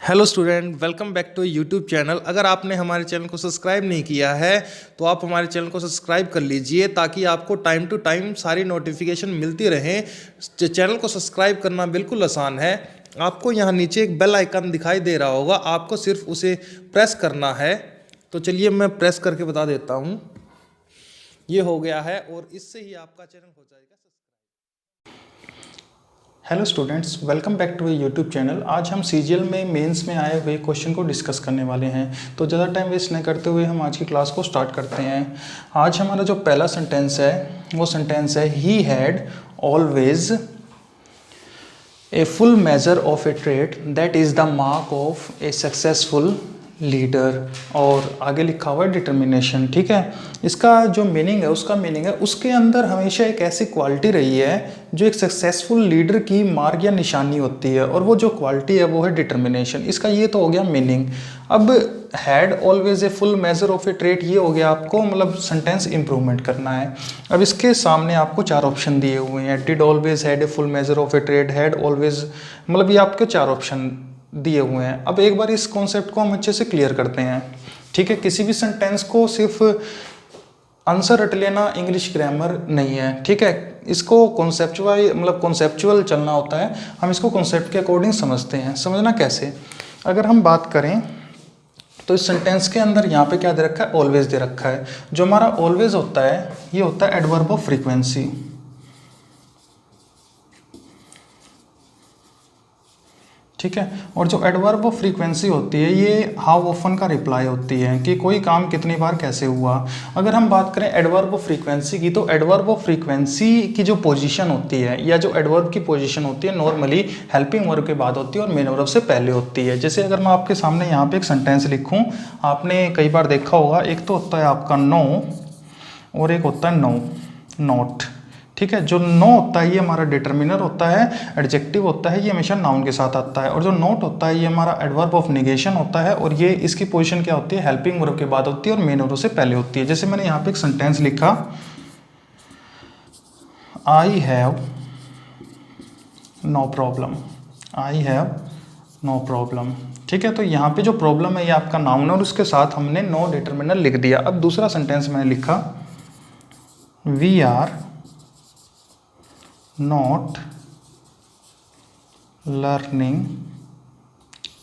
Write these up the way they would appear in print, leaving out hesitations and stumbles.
Hello student, welcome back to YouTube channel. अगर आपने हमारे चैनल को सब्सक्राइब नहीं किया है तो आप हमारे चैनल को सब्सक्राइब कर लीजिए ताकि आपको टाइम टू टाइम सारी नोटिफिकेशन मिलती रहें। चैनल को सब्सक्राइब करना बिल्कुल आसान है। आपको यहाँ नीचे एक बेल आइकन दिखाई दे रहा होगा, आपको सिर्फ उसे प्रेस करना है। तो चलिए मैं प्रेस करके बता देता हूँ। ये हो गया है और इससे ही आपका चैनल हो जाएगा। Hello students, welcome back to YouTube channel. आज हम सीजीएल में मेंस में आए हुए क्वेश्चन को डिस्कस करने वाले हैं। तो ज़्यादा टाइम वेस्ट नहीं करते हुए हम आज की क्लास को स्टार्ट करते हैं। आज हमारा जो पहला सेंटेंस है वो सेंटेंस है he had always a full measure of A trait that is the mark of A successful leader. और आगे लिखा हुआ है डिटर्मिनेशन। ठीक है, इसका जो मीनिंग है उसका मीनिंग है उसके अंदर हमेशा एक ऐसी क्वालिटी रही है जो एक सक्सेसफुल लीडर की मार्क या निशानी होती है, और वो जो क्वालिटी है वो है डिटर्मिनेशन। इसका ये तो हो गया मीनिंग। अब had always a full measure of A trait, ये हो गया आपको मतलब सेंटेंस इंप्रूवमेंट करना है। अब इसके सामने आपको चार ऑप्शन दिए हुए हैं। Did always had a full measure of A trait, had always, मतलब ये आपके चार ऑप्शन दिए हुए हैं। अब एक बार इस कॉन्सेप्ट को हम अच्छे से क्लियर करते हैं। ठीक है, किसी भी सेंटेंस को सिर्फ आंसर रट लेना इंग्लिश ग्रामर नहीं है। ठीक है, इसको कॉन्सेप्चुअल चलना होता है। हम इसको कॉन्सेप्ट के अकॉर्डिंग समझते हैं। समझना कैसे, अगर हम बात करें तो इस सेंटेंस के अंदर यहाँ पे क्या दे रखा है, ऑलवेज दे रखा है। जो हमारा ऑलवेज होता है ये होता है एडवर्ब ऑफ फ्रीक्वेंसी। ठीक है, और जो एडवर्ब ऑफ फ्रीक्वेंसी होती है ये हाउ ऑफन का रिप्लाई होती है कि कोई काम कितनी बार कैसे हुआ। अगर हम बात करें एडवर्ब ऑफ फ्रीक्वेंसी की, तो एडवर्ब ऑफ फ्रीक्वेंसी की जो पोजीशन होती है या जो एडवर्ब की पोजीशन होती है नॉर्मली हेल्पिंग वर्ब के बाद होती है और मेन वर्ब से पहले होती है। जैसे अगर मैं आपके सामने यहाँ पे एक सेंटेंस लिखूँ, आपने कई बार देखा होगा, एक तो होता है आपका नो और एक होता है नो नॉट। ठीक है, जो नो होता है ये हमारा डिटर्मिनर होता है, एडजेक्टिव होता है, ये हमेशा नाउन के साथ आता है। और जो नॉट होता है ये हमारा एडवर्ब ऑफ नेगेशन होता है, और ये इसकी पोजीशन क्या होती है, हेल्पिंग वर्ब के बाद होती है और मेन वर्ब से पहले होती है। जैसे मैंने यहाँ पे एक सेंटेंस लिखा, I have no problem, I have no problem. ठीक है, तो यहाँ पे जो प्रॉब्लम है ये आपका नाउन है और उसके साथ हमने नो डिटर्मिनर लिख दिया। अब दूसरा सेंटेंस मैंने लिखा, we are not learning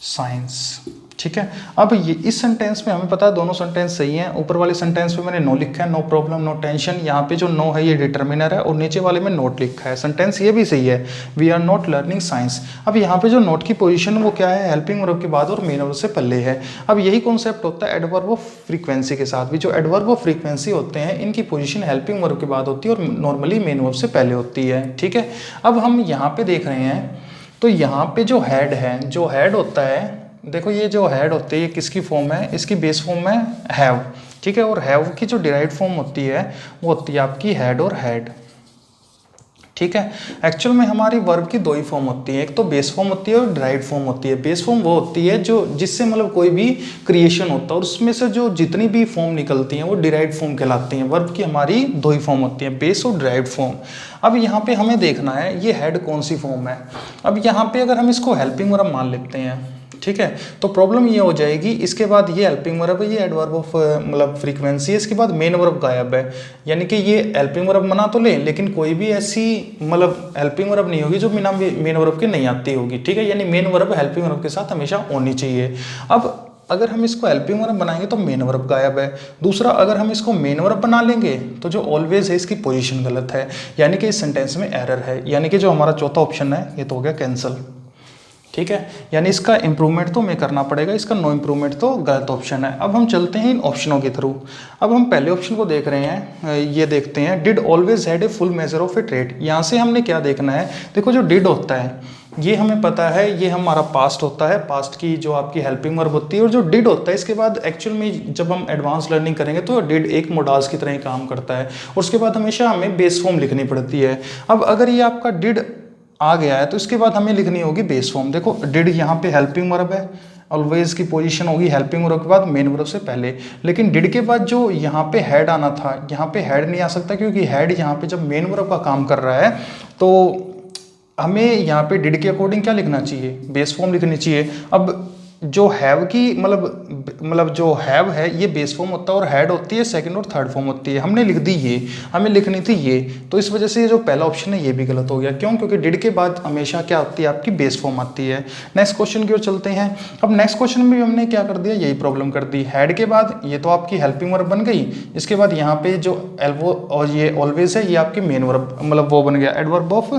science. ठीक है, अब ये इस सेंटेंस में हमें पता है दोनों सेंटेंस सही हैं। ऊपर वाले सेंटेंस में मैंने नो लिखा है, नो प्रॉब्लम नो टेंशन। यहाँ पे जो नो है ये डिटर्मिनर है और नीचे वाले में नोट लिखा है। सेंटेंस ये भी सही है, we are not learning science. अब यहाँ पे जो नोट की पोजीशन वो क्या है, हेल्पिंग वर्ब के बाद और मेन वर्ब से पहले है। अब यही कॉन्सेप्ट होता है एडवर्ब ऑफ फ्रीक्वेंसी के साथ भी। जो एडवर्ब ऑफ फ्रीक्वेंसी होते हैं इनकी पोजीशन हेल्पिंग वर्ब के बाद होती है और नॉर्मली मेन वर्ब से पहले होती है। ठीक है, अब हम यहाँ पे देख रहे हैं तो यहाँ पे जो हेड है, जो हेड होता है, देखो ये जो हेड होती है ये किसकी फॉर्म है, इसकी बेस फॉर्म है हैव। ठीक है, और हैव की जो डिराइव्ड फॉर्म होती है वो होती है आपकी हैड और हैड। ठीक है, एक्चुअल में हमारी वर्ब की दो ही फॉर्म होती है, एक तो बेस फॉर्म होती है और डिराइव्ड फॉर्म होती है। बेस फॉर्म वो होती है जो जिससे मतलब कोई भी क्रिएशन होता है और उसमें से जो जितनी भी फॉर्म निकलती हैं वो डिराइव्ड फॉर्म कहलाती हैं। वर्ब की हमारी दो ही फॉर्म होती है, बेस और डिराइव्ड फॉर्म। अब यहाँ पे हमें देखना है ये हेड कौन सी फॉर्म है। अब यहाँ पे अगर हम इसको हेल्पिंग वर्ब मान लेते हैं, ठीक है, तो प्रॉब्लम ये हो जाएगी, इसके बाद ये हेल्पिंग वर्ब है, ये एडवर्ब ऑफ मतलब फ्रीक्वेंसी है, इसके बाद मेन वर्ब गायब है। यानी कि ये हेल्पिंग वर्ब बना तो ले, लेकिन कोई भी ऐसी मतलब हेल्पिंग वर्ब नहीं होगी जो बिना मेन वर्ब के नहीं आती होगी। ठीक है, यानी मेन वर्ब हेल्पिंग वर्ब के साथ हमेशा होनी चाहिए। अब अगर हम इसको हेल्पिंग वर्ब बनाएंगे तो मेन वर्ब गायब है। दूसरा, अगर हम इसको मेन वर्ब बना लेंगे तो जो ऑलवेज है इसकी पोजीशन गलत है, यानी कि इस सेंटेंस में एरर है। यानी कि जो हमारा चौथा ऑप्शन है ये तो हो गया कैंसिल। ठीक है, यानी इसका इंप्रूवमेंट तो हमें करना पड़ेगा, इसका नो इंप्रूवमेंट तो गलत ऑप्शन है। अब हम चलते हैं इन ऑप्शनों के थ्रू। अब हम पहले ऑप्शन को देख रहे हैं, ये देखते हैं, did always had a full measure of A trait. यहाँ से हमने क्या देखना है, देखो जो डिड होता है ये हमें पता है ये हमारा पास्ट होता है, पास्ट की जो आपकी हेल्पिंग वर्ब होती है। और जो डिड होता है इसके बाद एक्चुअल में जब हम एडवांस लर्निंग करेंगे तो डिड एक मोडाल्स की तरह ही काम करता है और उसके बाद हमेशा हमें बेस फॉर्म लिखनी पड़ती है। अब अगर ये आपका डिड आ गया है तो इसके बाद हमें लिखनी होगी बेस फॉर्म। देखो डिड यहाँ पे हेल्पिंग वर्ब है, ऑलवेज की पोजीशन होगी हेल्पिंग वर्ब के बाद मेन वर्ब से पहले। लेकिन डिड के बाद जो यहाँ पे हेड आना था, यहाँ पे हेड नहीं आ सकता क्योंकि हेड यहाँ पे जब मेन वर्ब का काम कर रहा है तो हमें यहाँ पे डिड के अकॉर्डिंग क्या लिखना चाहिए, बेस फॉर्म लिखनी चाहिए। अब जो हैव की मतलब जो हैव है ये बेस फॉर्म होता है और हैड होती है सेकंड और थर्ड फॉर्म होती है। हमने लिख दी ये, हमें लिखनी थी ये, तो इस वजह से ये जो पहला ऑप्शन है ये भी गलत हो गया। क्यों? क्योंकि डिड के बाद हमेशा क्या आती है आपकी बेस फॉर्म आती है। नेक्स्ट क्वेश्चन की ओर चलते हैं। अब नेक्स्ट क्वेश्चन में भी हमने क्या कर दिया, यही प्रॉब्लम कर दी। हैड के बाद ये तो आपकी हेल्पिंग वर्ब बन गई, इसके बाद यहाँ पे जो एल्वो और ये ऑलवेज है ये आपकी मेन वर्ब मतलब वो बन गया, एडवर्ब ऑफ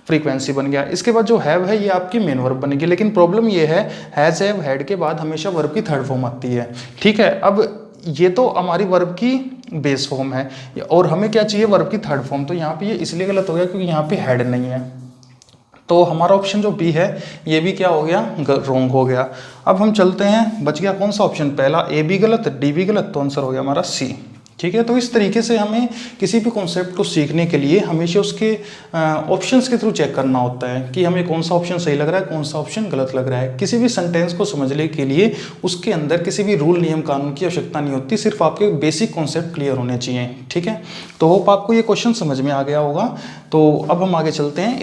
फ्रीक्वेंसी बन गया। इसके बाद जो हैव है ये आपकी मेन वर्ब बनेगी। लेकिन प्रॉब्लम ये है हैज हैव हैड के बाद हमेशा वर्ब की थर्ड फॉर्म आती है। ठीक है, अब ये तो हमारी वर्ब की बेस फॉर्म है और हमें क्या चाहिए, वर्ब की थर्ड फॉर्म। तो यहाँ पे ये इसलिए गलत हो गया क्योंकि यहाँ पे हैड नहीं है। तो हमारा ऑप्शन जो बी है ये भी क्या हो गया, रॉन्ग हो गया। अब हम चलते हैं, बच गया कौन सा ऑप्शन, पहला ए भी गलत, डी भी गलत, तो आंसर हो गया हमारा सी। ठीक है, तो इस तरीके से हमें किसी भी कॉन्सेप्ट को सीखने के लिए हमेशा उसके ऑप्शंस के थ्रू चेक करना होता है कि हमें कौन सा ऑप्शन सही लग रहा है, कौन सा ऑप्शन गलत लग रहा है। किसी भी सेंटेंस को समझने के लिए उसके अंदर किसी भी रूल नियम कानून की आवश्यकता नहीं होती, सिर्फ आपके बेसिक कॉन्सेप्ट क्लियर होने चाहिए। ठीक है, तो होप आपको ये क्वेश्चन समझ में आ गया होगा। तो अब हम आगे चलते हैं।